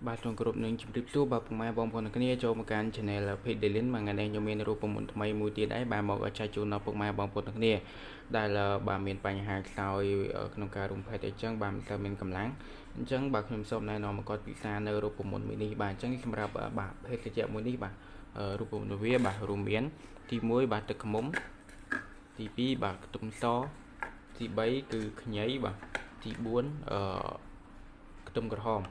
បាទក្នុងក្រុមនឹងជម្រាបសួរបាទពុកម៉ែបងប្អូនគ្នាចូលមកកាន់ Channel ភេទ Daily មួយថ្ងៃនេះខ្ញុំមានរូបមន្តថ្មីមួយទៀតដែរបាទមកចែកជូនដល់ពុកម៉ែបងប្អូនគ្នាដែលបាទមានបញ្ហាខ្សោយក្នុងការរុំភេទអីចឹងបាទមិនសូវមានកម្លាំងអញ្ចឹងបាទខ្ញុំសូមណែនាំមកគាត់ពិសានៅរូបមន្តមួយនេះបាទអញ្ចឹងសម្រាប់បាទភេទត្រជាក់មួយនេះបាទរូបមន្តវាបាទរួមមានទី1បាទទឹកខ្មុំទី2បាទខ្ទឹមសទី3គឺខ្ញីបាទទី4ខ្ទឹមក្រហម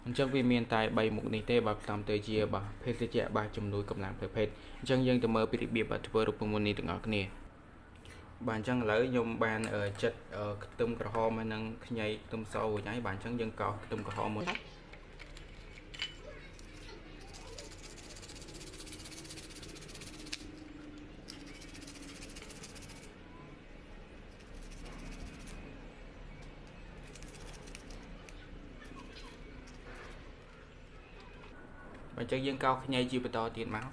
អញ្ចឹងវាមានតែ3មុខនេះទេបាទផ្សំទៅជាបាទភេសជ្ជៈបាទជំនួយកម្លាំងផ្លូវភេទអញ្ចឹងយើងទៅមើលពីរបៀបបាទធ្វើរូបមន្តនេះទាំងអស់គ្នាបាទអញ្ចឹងឥឡូវខ្ញុំបានចិត្តខ្ទឹមក្រហមហើយនិងខ្ញីខ្ទឹមសរួចហើយបាទអញ្ចឹងយើងកោសខ្ទឹមក្រហមមួយបាទអញ្ចឹងយើងកោសខ្ញីជាបន្តទៀតមក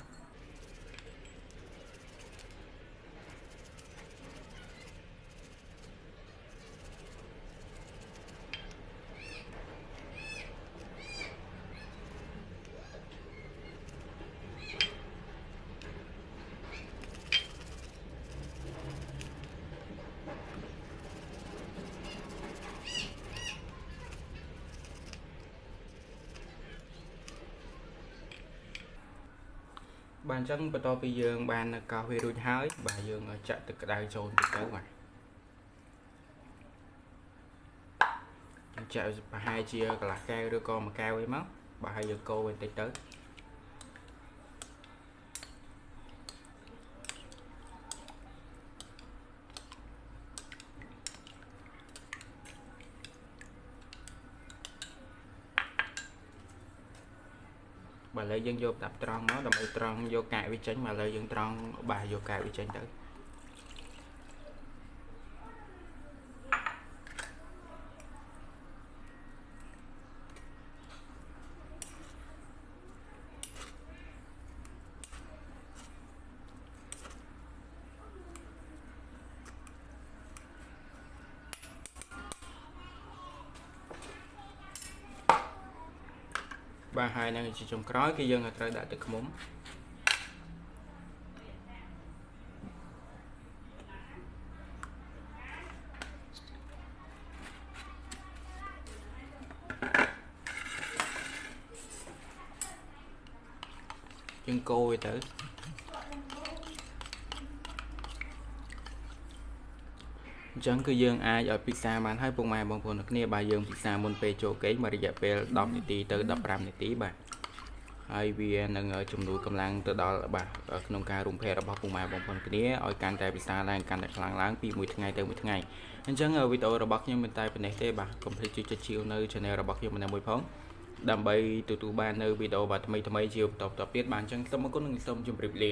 បាទអញ្ចឹងបន្ទាប់ពីយើងបានកោសវារួចហើយបាទយើងចាក់ទឹកក្តៅចូលទៅបាទចាក់ប្រហែលជាកន្លះកែវឬក៏មួយកែវអីមកបាទហើយយើងកូរបន្តិចទៅបាទឥឡូវយើងយកដាក់ត្រង់មកដើម្បីត្រង់យកកាកវាចេញមកឥឡូវយើងត្រង់បាទយកកាកវាចេញទៅបាទហើយនឹងជាចុងក្រោយគឺយើងត្រូវដាក់ទឹកឃ្មុំយើងកូរវាទៅអញ្ចឹងគឺយើងអាចឲ្យពិសាបានហើយពុកម៉ែបងប្អូនគ្នាបាទយើងពិសាមុនពេលចូលគេងមួយរយៈពេល10នាទីទៅ15នាទីបាទហើយវានឹងជំនួយកម្លាំងទៅដល់បាទក្នុងការរុំភេទរបស់ពុកម៉ែបងប្អូនគ្នាឲ្យកាន់តែពិសាឡើងកាន់តែខ្លាំងឡើងពីមួយថ្ងៃទៅមួយថ្ងៃអញ្ចឹងវីដេអូរបស់ខ្ញុំមានតែប៉ុណ្ណេះទេបាទកុំភ្លេចចុចជាវនៅ Channel របស់ខ្ញុំម្នាក់មួយផងដើម្បីទទួលបាននៅវីដេអូបាទថ្មីៗជាបន្តទៀតបាទអញ្ចឹងសូមអរគុណនិងសូមជម្រាបលា